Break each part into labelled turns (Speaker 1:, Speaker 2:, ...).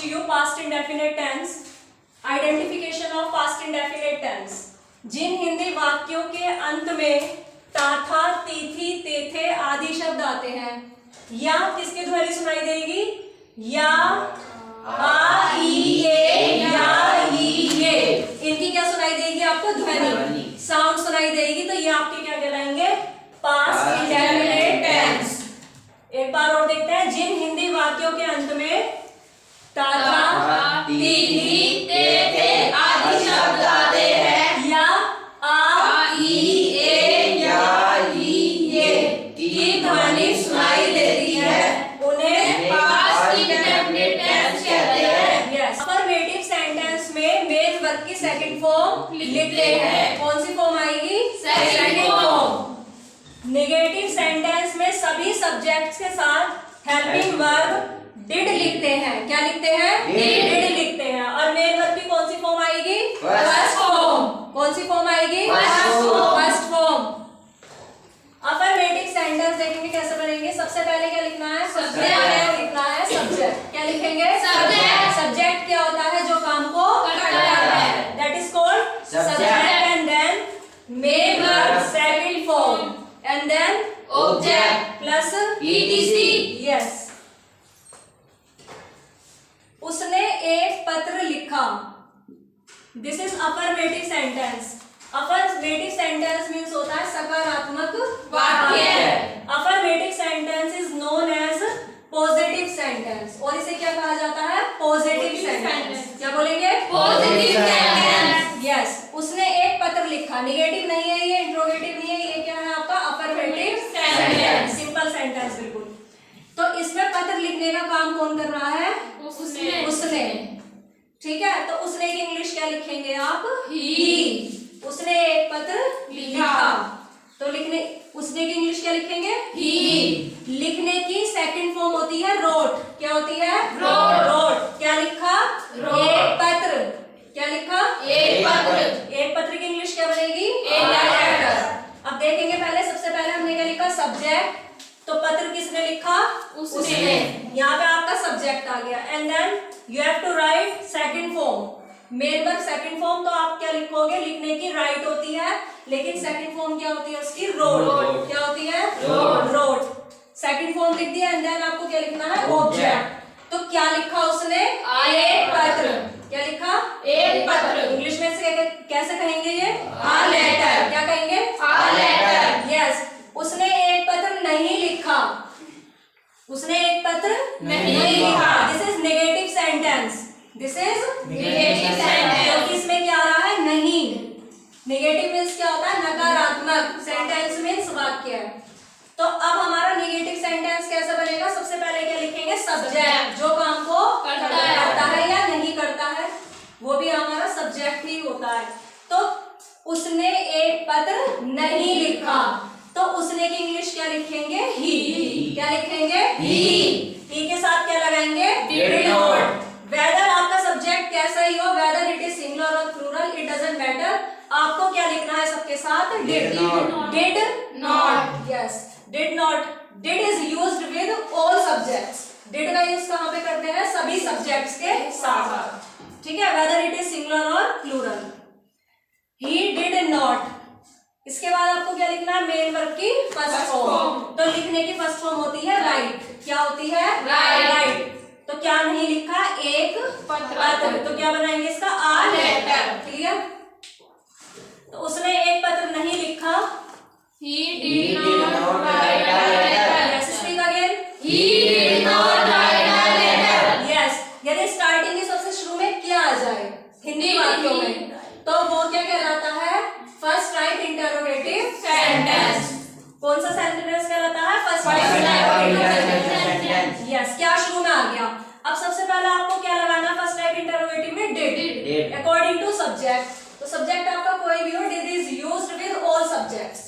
Speaker 1: to you past indefinite tense, identification of past indefinite tense. जिन हिंदी वाक्यों के अंत में ता था, तीथी, तेथे आदि शब्द आते हैं, या किसकी ध्वनि सुनाई देगी? या, आ, ई, ए, या, ई, ये, इनकी क्या सुनाई देगी आपको? ध्वनि, साउंड सुनाई देगी। तो ये आपके क्या कहलाएंगे? Past indefinite tense. एक बार और देखते हैं। जिन हिंदी वाक्यों के अंत में ता था, तीथी, तेथे आदि शब्द आते हैं, या, आ, ई, ए, या, ई, ये की ध्वनि सुनाई देती है, उन्हें पास्ट इंडेफिनिट टेंस कहते हैं। यस। अफर्मेटिव सेंटेंस में मेन वर्ब की सेकंड फॉर्म लिखते हैं। कौन सी फॉर्म आएगी? Second form. नेगेटिव सेंटेंस में सभी सब्जेक्ट्स के साथ हेल्पिंग वर्ब डिड लिखते हैं। क्या लिखते हैं? डिड लिखते हैं। और मेन वर्ब की कौन सी फॉर्म आएगी? First form. कौन सी फॉर्म आएगी? First form. अफर्मेटिव सेंटेंस देखेंगे कैसे बनेंगे। सबसे पहले क्या लिखना है? सब्जेक्ट लिखना है। सब्जेक्ट क्या लिखेंगे? सब्जेक्ट। सब्जेक्ट क्या होता है? जो काम को करता है, that is called subject. And then main verb second form, and then object plus etc. yes. उसने एक पत्र लिखा। This is affirmative sentence. Affirmative sentence means होता है सकारात्मक वाक्य। Affirmative sentence is known as positive sentence, और इसे क्या कहा जाता है? Positive sentence. क्या बोलेंगे? Positive sentence. Yes. उसने एक पत्र लिखा। निगेटिव नहीं है ये, इंट्रोगेटिव नहीं है ये, क्या है आपका? Affirmative sentence. सिंपल सेंटेंस बिल्कुल। तो इसमें पत्र लिखने का काम कौन कर रहा है? उसने। ठीक है, तो उसने की इंग्लिश क्या लिखेंगे आप? ही। उसने एक पत्र लिखा, तो लिखने उसने की इंग्लिश क्या लिखेंगे? ही। लिखने की सेकंड फॉर्म होती है रोट। क्या होती है? रोट। क्या लिखा? एक पत्र। क्या लिखा? एक पत्र। एक पत्र की इंग्लिश क्या बनेगी? एक लेटर। अब देखेंगे पहले, सबसे पहले हमने क्या लिखा? सब्जेक्ट। तो पत्र किसने लिखा? उसने। यहाँ पे आपका सब्जेक्ट आ गया। And then you have to write second form. Main verb second form, तो आप क्या लिखोगे? लिखने की राइट होती है, लेकिन सेकंड फॉर्म क्या होती है उसकी? रोट। क्या होती है? रोट। सेकंड फॉर्म लिख दिया। एंड देन आपको क्या लिखना है? ऑब्जेक्ट। तो क्या लिखा उसने? एक पत्र। क्या लिखा? एक पत्र। इंग्लिश में से कैसे कहेंगे ये? A letter. क्या कहेंगे? A letter. यस। उसने एक पत्र नहीं लिखा। उसने एक पत्र नहीं लिखा। This is negative sentence. This is negative sentence, क्योंकि इसमें क्या आ रहा है? नहीं। नेगेटिव मीन्स क्या होता है? नकारात्मक। सेंटेंस मीन्स वाक्य। तो अब हमारा नेगेटिव सेंटेंस कैसे बनेगा? सबसे पहले क्या लिखेंगे? सब्जेक्ट, जो काम को करता है या नहीं करता है, वो भी हमारा सब्जेक्ट ही होता है। तो उसने एक पत्र नहीं लिखा, तो उसने की इंग्लिश क्या लिखेंगे? ही। क्या लिखेंगे? ही के साथ क्या लगाएंगे? Did not. वेदर आपका सब्जेक्ट कैसा ही हो, वेदर इट इज सिंगुलर और प्लूरल, इट डजंट मैटर, आपको क्या लिखना है सबके साथ? Did not. Yes, did not. Did is used with all subjects. Did का यूज कहाँ पे करते हैं? सभी सब्जेक्ट्स के साथ। ठीक है, वेदर इट इज सिंगुलर और प्लूरल। He did not. इसके बाद आपको क्या लिखना है? मेन वर्ब की फर्स्ट फॉर्म। तो लिखने की फर्स्ट फॉर्म होती है राइट। क्या होती है? राइट। तो क्या नहीं लिखा? एक पत्र। तो क्या बनाएंगे इसका? A letter. क्लियर? तो उसने एक पत्र नहीं लिखा। He did not write a letter. Yes, speak again. He did not write a letter. Yes. यदि स्टार्टिंग की सबसे शुरू में क्या आ जाए हिंदी वाक्यों में, तो वो क्या कहलाता है? First right interrogative sentence. कौन सा सेंटेंस कहलाता है? First right interrogative sentence. Yes, क्या शुरू में आ गया? अब सबसे पहले आपको क्या लगाना? फर्स्ट राइट इंटरोगेटिव में डिड, अकॉर्डिंग टू सब्जेक्ट। तो सब्जेक्ट आपका कोई भी हो, did is used with all subjects.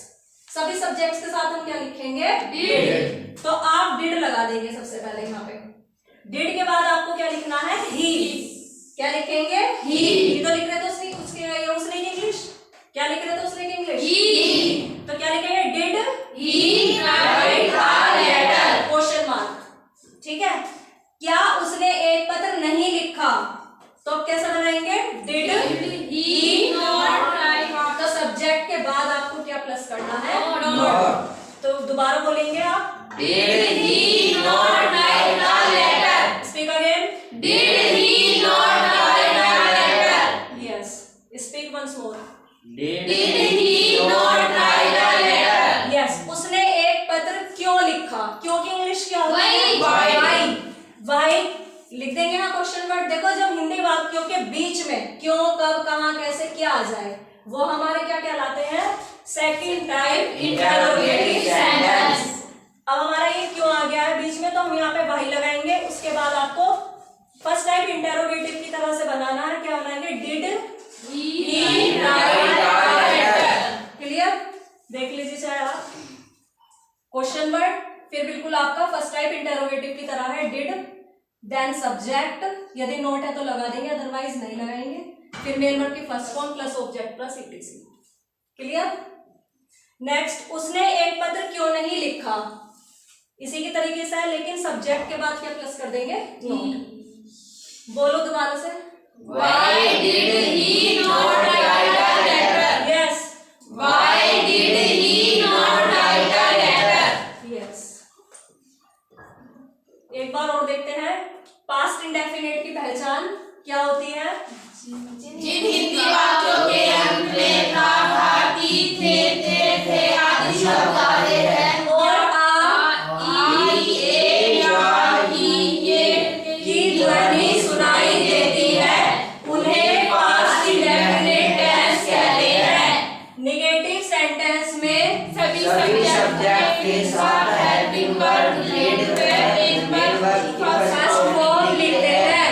Speaker 1: सभी सब्जेक्ट्स के साथ हम क्या लिखेंगे? डिड। तो आप डिड लगा देंगे सबसे पहले यहाँ पे। डिड के बाद आपको क्या लिखना है? ही। क्या लिखेंगे? ही। तो लिख रहे थे उसने की इंग्लिश। क्या लिख रहे थे उसने की इंग्लिश? ही। तो क्या लिखेंगे? Did he write a letter? Question mark. ठीक है। क्या उसने एक पत्र नहीं लिखा? लिखा, तो अब कैसा बनाएंगे? Did he not right. तो सब्जेक्ट के बाद आपको क्या प्लस करना है? नॉट। तो दोबारा बोलेंगे आप, did he not write the letter. Speak again, did he not write the letter. Yes, speak once more, did he not write the letter. Yes, उसने एक पत्र क्यों लिखा? क्यों की इंग्लिश क्या होती है? व्हाई। व्हाई लिख देंगे ना क्वेश्चन वर्ड। देखो जब हिंदी वाक्यों के बीच में क्यों, कब, कहां, कैसे, क्या आ जाए, वो हमारे क्या कहलाते हैं? Second type interrogative sentence. अब हमारा ये क्यों आ गया है बीच में, तो हम यहाँ पे व्हाई लगाएंगे। उसके बाद आपको फर्स्ट टाइप इंटरोगेटिव की तरह से बनाना है। क्या बनाएंगे? Did he write the letter. Clear? देख लीजिए चाहे आप क्वेश्चन वर्ड, फिर बिल्कुल आपका फर्स्ट टाइप इंटरोगेटिव की तरह है। डिड, देन सब्जेक्ट, यदि नोट है तो लगा देंगे, अदरवाइज नहीं लगाएंगे। फिर मेन वर्ड की first form plus object plus etc. Clear? Next, उसने एक पत्र क्यों नहीं लिखा, इसी की तरीके से है, लेकिन सब्जेक्ट के बाद क्या प्लस कर देंगे? नोट। बोलो दोबारा से, why did he not write the letter. Yes, why did he not write the letter. Yes, एक बार और देखते हैं। पास्ट इंडेफिनिट की पहचान क्या होती है? जिन हिंदी वाक्यों के अंत में था, था, थे आदि शब्द आते हैं और की ध्वनि सुनाई देती है, उन्हें पास्ट इंडेफिनिट टेंस कहते हैं। नेगेटिव सेंटेंस में सभी सब्जेक्ट के साथ हेल्पिंग वर्ब फर्स्ट फॉर्म लिखते हैं।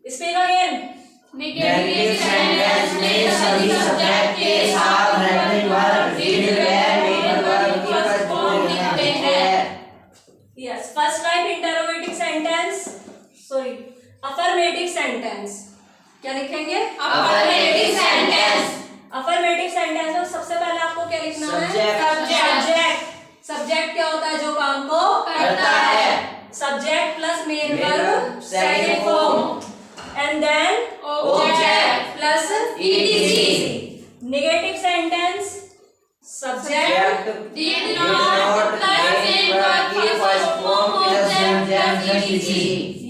Speaker 1: स्पीक अगेन, नेगेटिव सेंटेंस में सभी सब्जेक्ट के साथ हेल्पिंग वर्ब की फर्स्ट फॉर्म लिखते हैं। Yes, first type interrogative sentence, sorry affirmative sentence. क्या लिखेंगे? Affirmative sentence. अफर्मेटिव सेंटेंस में सबसे पहले आपको क्या लिखना है? सब्जेक्ट। सब्जेक्ट क्या होता है? जो काम को करता है। Subject plus main verb second form and then object plus etc. Negative sentence, subject did not plus main verb की first form object plus etc.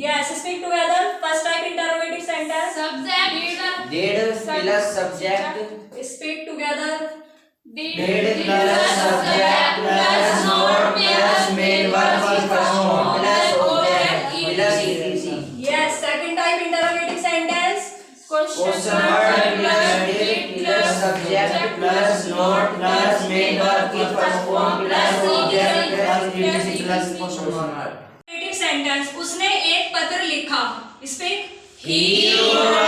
Speaker 1: Yes, speak together. First type interrogative sentence, subject did plus subject. Speak together, did plus subject plus not plus main verb की first form plus object plus etc. Yes, second type interrogative sentence, question word plus did plus subject plus not plus main verb की first form plus object plus ETC plus question word. Negative sentence, उसने एक पत्र लिखा। Speak, he wrote a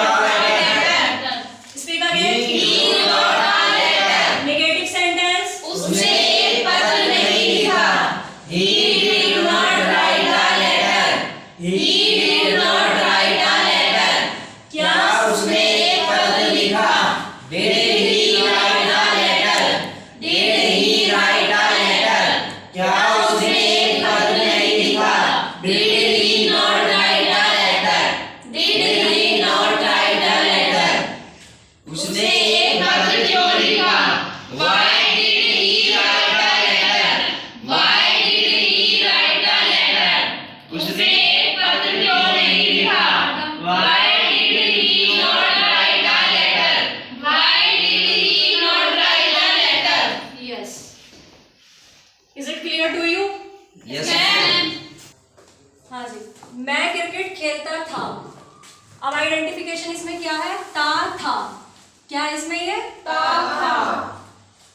Speaker 1: letter. Speak again, he wrote a letter. Negative sentence, उसने एक पत्र नहीं लिखा। He did not write a letter. He did not write a letter. क्या उसने एक पत्र लिखा? Did he write a letter. Did he write a letter. क्या उसने एक पत्र नहीं लिखा? Did he not write a letter. Did he not write a letter. उसने एक पत्र क्यों लिखा? Why did he write a letter? Why did he write a letter? उसने एक पत्र क्यों नहीं लिखा? Why did he not write a letter? Why did he not write a letter? Yes. Is it clear to you?
Speaker 2: Yes.
Speaker 1: हाँ जी, मैं cricket खेलता था। अब आइडेंटिफिकेशन इसमें क्या है? था। क्या है इसमें? ये था।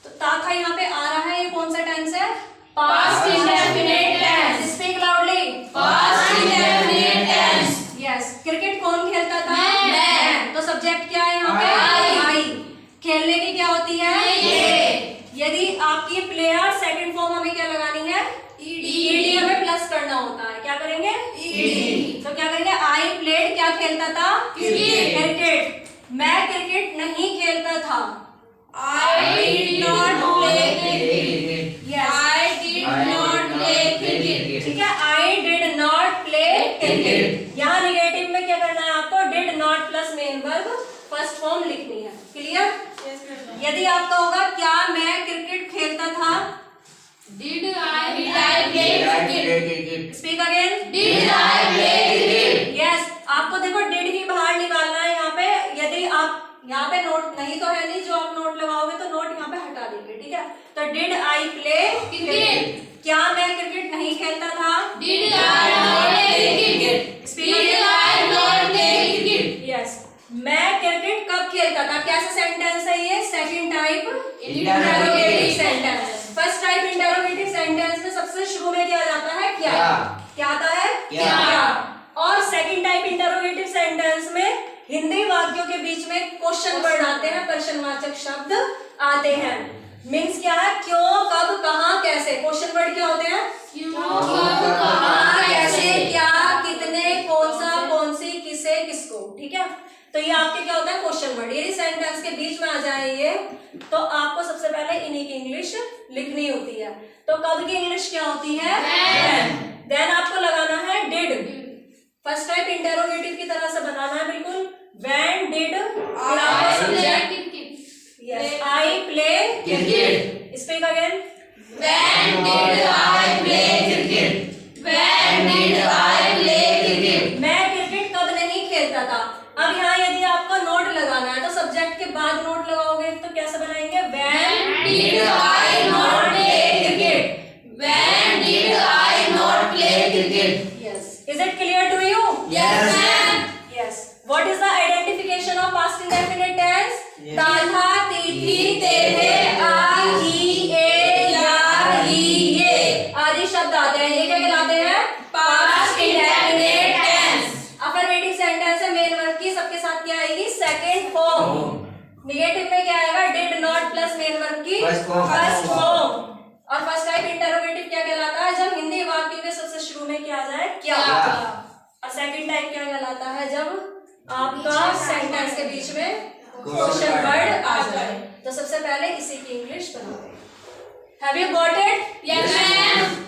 Speaker 1: तो था यहाँ पे आ रहा है, ये कौन सा टेंस है? Past indefinite tense. Speak loudly, past indefinite tense. Yes, cricket कौन खेलता था? मैं। तो सब्जेक्ट क्या है यहाँ पे? आई। खेलने की क्या होती है? ये। यदि आपकी प्लेयर सेकंड फॉर्म हमें क्या लगानी है? ईडी हमें प्लस करना होता है। क्या करेंगे? ईडी। तो क्या करेंगे? आई प्लेड, क्या खेलता था? क्रिकेट। मैं क्रिकेट नहीं खेलता था। I did not play cricket. Yes. I did not play cricket. ठीक है, I did not play cricket. यहाँ निगेटिव में क्या करना है आपको? मेन वर्ब फर्स्ट फॉर्म लिखनी है। क्लियर? यदि आपका होगा क्या मैं क्रिकेट खेलता था,
Speaker 2: Did I play cricket?
Speaker 1: Speak again.
Speaker 2: Did I play cricket?
Speaker 1: Yes, आपको देखो डिड ही बाहर निकालना है यहाँ पे। यदि आप यहाँ पे नोट नहीं तो है नहीं, जो आप नोट लगाओगे तो नोट यहाँ पे हटा देंगे, ठीक है। तो डिड आई प्ले
Speaker 2: Cricket?
Speaker 1: क्या मैं क्रिकेट नहीं खेलता था,
Speaker 2: Did I not play cricket?
Speaker 1: Speak
Speaker 2: Did I not play cricket?
Speaker 1: Yes, मैं क्रिकेट कब खेलता था, कैसा सेंटेंस है ये, second type interrogative sentence. First type interrogative sentence में सबसे शुरू में क्या जाता है, क्या आता है, क्या। और सेकंड टाइप इंटरोगेटिव सेंटेंस में हिंदी वाक्यों के बीच में क्वेश्चन वर्ड आते हैं, प्रश्नवाचक शब्द आते हैं। मीन्स क्या है, क्यों, कब, कहाँ, कैसे। क्वेश्चन वर्ड क्या होते हैं,
Speaker 2: क्यों, कब, कहाँ,
Speaker 1: कैसे, क्या, कितने, कौन सा, कौन सी, किसे, किसको, ठीक है। तो ये आपके क्या होता है, क्वेश्चन वर्ड। यदि सेंटेंस के बीच में आ जाए ये, तो आपको सबसे पहले इन्हीं की इंग्लिश लिखनी होती है। तो कब की इंग्लिश क्या होती है, देन आपको लगाना है डिड। फर्स्ट टाइप इंटरोगेटिव की तरह से बनाना है बिल्कुल। When did I play cricket, speak again.
Speaker 2: When did I play cricket? When did I play cricket?
Speaker 1: मैं क्रिकेट कब नहीं खेलता था। अब यहाँ यदि आपको नोट लगाना है तो सब्जेक्ट के बाद नोट लगाओगे तो कैसे बनाएंगे,
Speaker 2: When did I not play cricket? When did I not play cricket?
Speaker 1: Yes. Is it clear to you?
Speaker 2: Yes, ma'am.
Speaker 1: Yes. What is the identification of past indefinite tense? था, थी, थे, आ, ही, ए, या, ही, ये आदि शब्द आते हैं। ये क्या कहलाते हैं,
Speaker 2: Past indefinite tense.
Speaker 1: Affirmative sentence है, मेन वर्ब की सबके साथ क्या आएगी, सेकंड फॉर्म। नेगेटिव में क्या आएगा, did not plus main verb की
Speaker 3: फर्स्ट फॉर्म।
Speaker 1: और फर्स्ट टाइप इंटरोगेटिव क्या कहलाता है, जब हिंदी वाक्य के सबसे शुरू में क्या आ जाए, क्या। और सेकंड टाइप क्या कहलाता है, जब आपका सेंटेंस के बीच में क्वेश्चन वर्ड आ जाए। तो सबसे पहले इसी की इंग्लिश बनाओगे। Have you got it?
Speaker 2: Yes, ma'am.